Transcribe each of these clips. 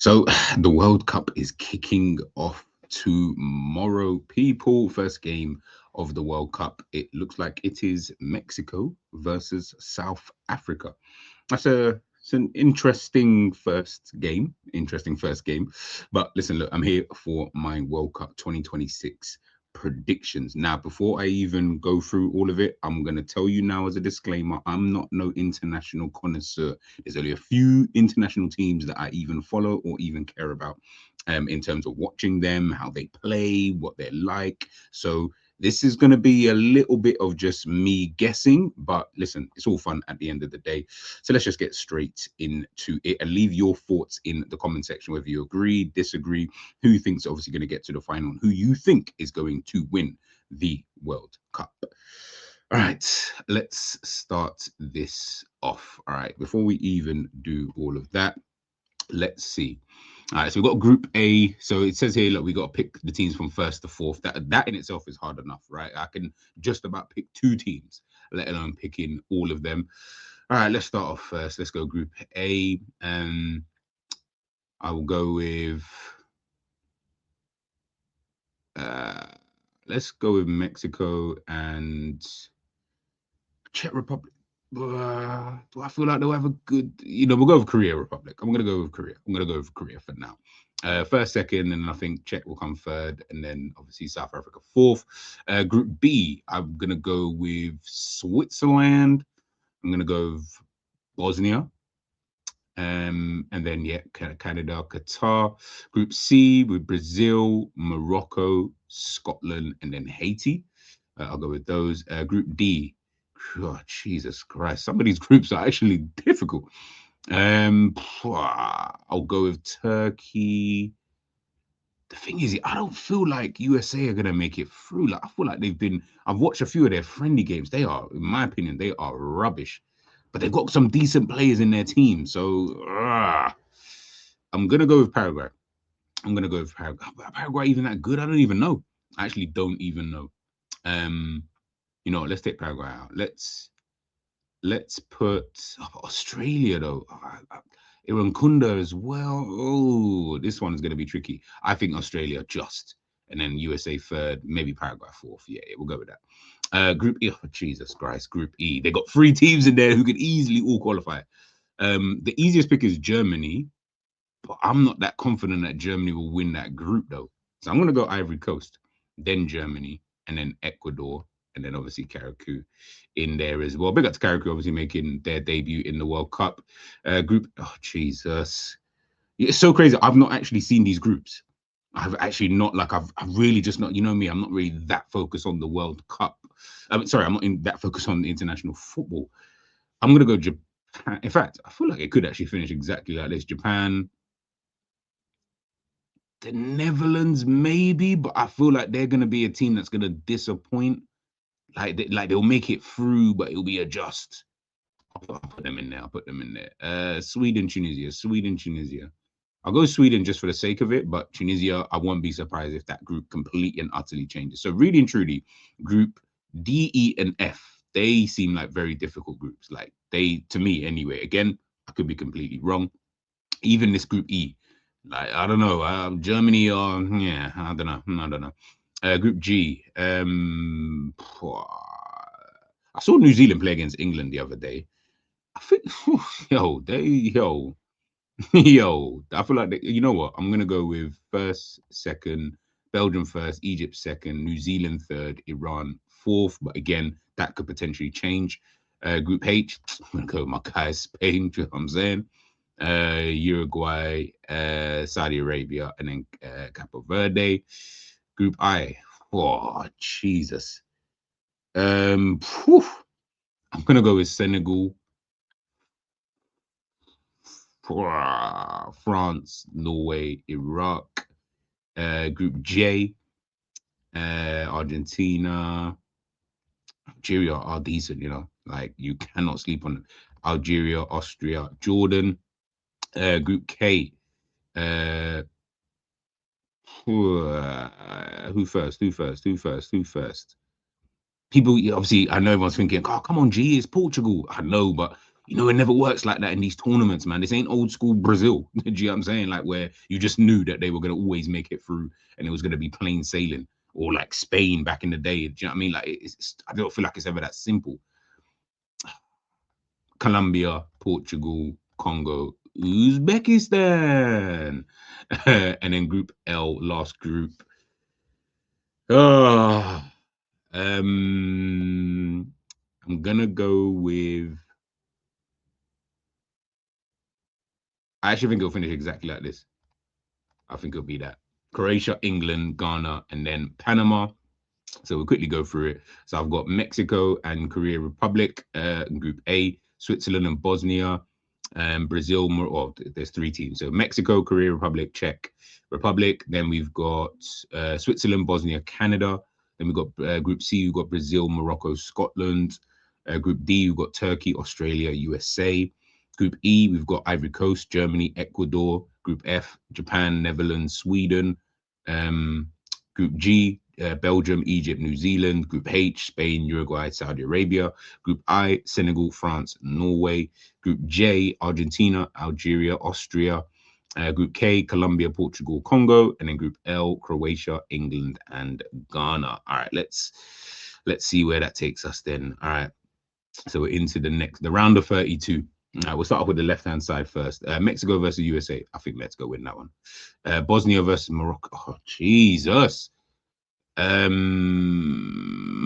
So the World Cup is kicking off tomorrow, people. First game of the World Cup. It looks like it is Mexico versus South Africa. It's an interesting first game. Interesting first game. But listen, look, I'm here for my World Cup 2026 predictions. Now, before I even go through all of it, I'm gonna tell you now as a disclaimer, I'm not no international connoisseur. There's only a few international teams that I even follow or even care about in terms of watching them, how they play, what they're like. So this is going to be a little bit of just me guessing, but listen, it's all fun at the end of the day. So let's just get straight into it and leave your thoughts in the comment section, whether you agree, disagree, who you think's obviously going to get to the final, and who you think is going to win the World Cup. All right, let's start this off. All right, before we even do all of that, let's see. All right, so we've got Group A. So it says here, look, we got to pick the teams from first to fourth. That in itself is hard enough, right? I can just about pick two teams, let alone picking all of them. All right, let's start off first. Let's go Group A. I will go with. Uh, let's go with Mexico and Czech Republic. Do I feel like they'll have a good? We'll go with Korea Republic. I'm gonna go with Korea. I'm gonna go with Korea for now. First, second, and I think Czech will come third, and then obviously South Africa fourth. Group B, I'm gonna go with Switzerland. I'm gonna go with Bosnia, and then Canada, Qatar. Group C with Brazil, Morocco, Scotland, and then Haiti. I'll go with those. Group D. Oh, Jesus Christ, some of these groups are actually difficult. I'll go with Turkey. The thing is, I don't feel like USA are gonna make it through. Like I feel like I've watched a few of their friendly games. They are, in my opinion, they are rubbish. But they've got some decent players in their team. So I'm gonna go with Paraguay. I'm gonna go with Paraguay. Paraguay even that good? I don't even know. I actually don't even know. Let's take Paraguay out. Let's put Australia though. Irankunda as well. Oh, this one's going to be tricky. I think Australia just, and then USA third, maybe Paraguay fourth. Yeah, we'll go with that. Group E, oh, Jesus Christ, Group E. They got three teams in there who could easily all qualify. The easiest pick is Germany, but I'm not that confident that Germany will win that group though. So I'm going to go Ivory Coast, then Germany, and then Ecuador, and then obviously Carriacou in there as well. Big up to Carriacou, obviously making their debut in the World Cup. Group, oh Jesus, it's so crazy. I've not actually seen these groups. I've actually not I've really just not. You know me, I'm not really that focused on the World Cup. Sorry, I'm not that focused on international football. I'm gonna go Japan. In fact, I feel like it could actually finish exactly like this. Japan, the Netherlands, maybe, but I feel like they're gonna be a team that's gonna disappoint. Like they'll make it through, but it'll be a just. I'll put them in there. I'll put them in there. Sweden, Tunisia. Sweden, Tunisia. I'll go Sweden just for the sake of it, but Tunisia, I won't be surprised if that group completely and utterly changes. So really and truly, group D, E, and F, they seem like very difficult groups. Like to me anyway, again, I could be completely wrong. Even this group E, like, I don't know, Germany or, yeah, I don't know. Group G, I saw New Zealand play against England the other day. I think, yo, I feel like you know what? I'm gonna go with first, second, Belgium first, Egypt second, New Zealand third, Iran fourth. But again, that could potentially change. Group H, I'm gonna go with my guys, Spain. You know what I'm saying? Uruguay, Saudi Arabia, and then Capo Verde. Group I, oh Jesus. Whew, I'm gonna go with Senegal, France, Norway, Iraq. Group J, Argentina, Algeria are decent, like you cannot sleep on Algeria, Austria, Jordan. Group K, uh, who first? Who first? Who first? Who first? People, obviously, I know everyone's thinking, oh, come on, G, it's Portugal. I know, but You know, it never works like that in these tournaments, man. This ain't old school Brazil. Do you know what I'm saying? Like where you just knew that they were gonna always make it through and it was gonna be plain sailing. Or like Spain back in the day. Do you know what I mean? Like I don't feel like it's ever that simple. Colombia, Portugal, Congo, Uzbekistan. And then Group L, last group. Oh, I'm gonna go with. I actually think it'll finish exactly like this. I think it'll be that Croatia, England, Ghana, and then Panama. So we'll quickly go through it. So I've got Mexico and Korea Republic, Group A, Switzerland and Bosnia, Brazil. Well, there's three teams. So Mexico, Korea Republic, Czech Republic. Then we've got Switzerland, Bosnia, Canada. Then we've got Group C, we've got Brazil, Morocco, Scotland. Group D, we've got Turkey, Australia, USA. Group E, we've got Ivory Coast, Germany, Ecuador. Group F, Japan, Netherlands, Sweden. Group G, Belgium, Egypt, New Zealand. Group H, Spain, Uruguay, Saudi Arabia. Group I, Senegal, France, Norway. Group J, Argentina, Algeria, Austria. Group K, Colombia, Portugal, Congo. And then Group L, Croatia, England, and Ghana. All right, let's see where that takes us then. All right, so we're into the round of 32. We'll start off with the left-hand side first. Mexico versus USA. I think Mexico win that one. Bosnia versus Morocco. Oh, Jesus.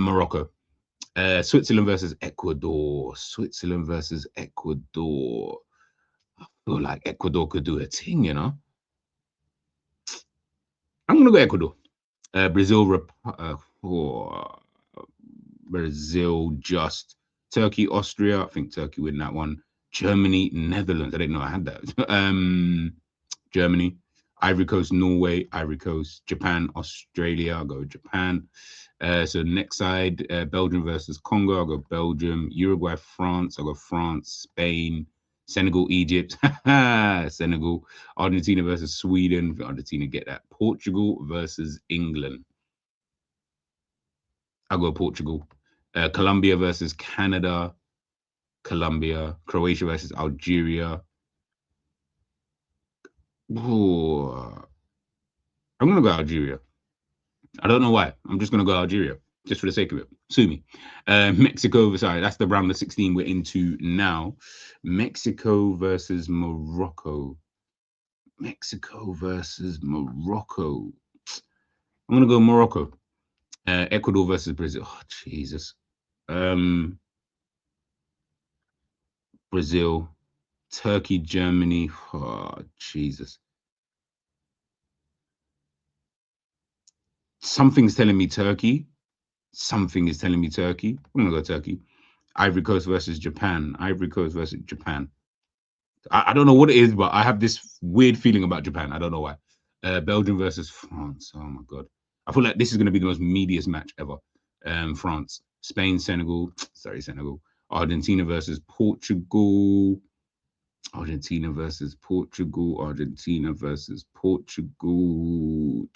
Morocco. Switzerland versus Ecuador. Switzerland versus Ecuador. I feel like Ecuador could do a thing, you know. I'm gonna go Ecuador. Brazil. Brazil just. Turkey, Austria. I think Turkey win that one. Germany, Netherlands. I didn't know I had that. Germany. Ivory Coast, Norway, Ivory Coast, Japan, Australia. I'll go Japan. So next side, Belgium versus Congo. I'll go Belgium. Uruguay, France. I'll go France. Spain, Senegal, Egypt. Senegal. Argentina versus Sweden. Argentina get that. Portugal versus England. I'll go Portugal. Colombia versus Canada. Colombia. Croatia versus Algeria. Ooh, I'm gonna go Algeria. I don't know why. I'm just gonna go Algeria just for the sake of it. Sue me. Mexico. Sorry, that's the round of 16 we're into now. Mexico versus Morocco. Mexico versus Morocco. I'm gonna go Morocco. Ecuador versus Brazil. Oh, Jesus. Brazil. Turkey, Germany. Oh, Jesus. Something's telling me Turkey. Something is telling me Turkey. I'm gonna go Turkey. Ivory Coast versus Japan. Ivory Coast versus Japan. I don't know what it is, but I have this weird feeling about Japan. I don't know why. Belgium versus France. Oh my god. I feel like this is gonna be the most medius match ever. France, Spain, Senegal. Sorry, Senegal. Argentina versus Portugal. Argentina versus Portugal. Argentina versus Portugal.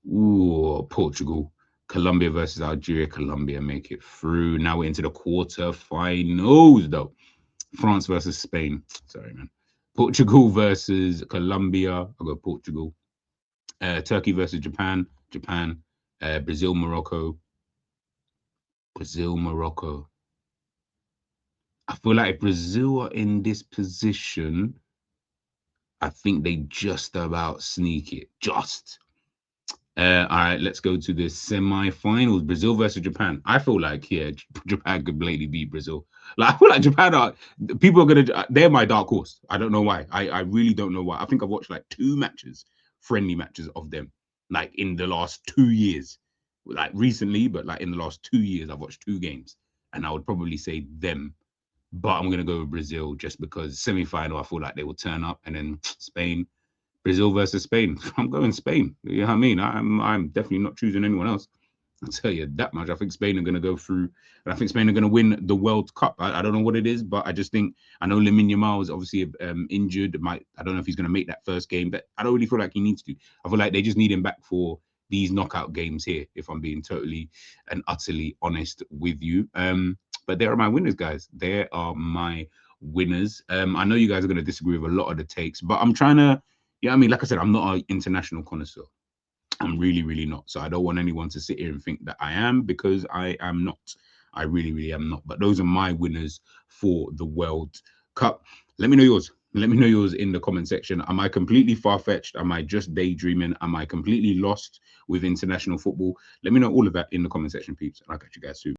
Ooh, Portugal. Colombia versus Algeria. Colombia make it through. Now we're into the quarterfinals, though. France versus Spain. Sorry, man. Portugal versus Colombia. I'll go Portugal. Turkey versus Japan. Japan. Brazil, Morocco. Brazil, Morocco. I feel like if Brazil are in this position, I think they just about sneak it. Just. All right, let's go to the semi-finals. Brazil versus Japan. I feel like Japan could blatantly beat Brazil. Like I feel like Japan are people are gonna. They're my dark horse. I don't know why. I really don't know why. I think I've watched like two matches, friendly matches of them, like in the last 2 years. Like recently, but like in the last 2 years, I've watched two games, and I would probably say them. But I'm gonna go with Brazil just because semi-final. I feel like they will turn up, and then Spain. Brazil versus Spain. I'm going Spain. You know what I mean? I'm definitely not choosing anyone else. I'll tell you that much. I think Spain are going to go through, and I think Spain are going to win the World Cup. I don't know what it is, but I just think I know Lamine Yamal is obviously injured. I don't know if he's going to make that first game, but I don't really feel like he needs to. I feel like they just need him back for these knockout games here. If I'm being totally and utterly honest with you. But there are my winners, guys. There are my winners. I know you guys are going to disagree with a lot of the takes, but I'm trying to, yeah, I mean, like I said, I'm not an international connoisseur. I'm really, really not. So I don't want anyone to sit here and think that I am, because I am not. I really, really am not. But those are my winners for the World Cup. Let me know yours. Let me know yours in the comment section. Am I completely far-fetched? Am I just daydreaming? Am I completely lost with international football? Let me know all of that in the comment section, peeps. And I'll catch you guys soon.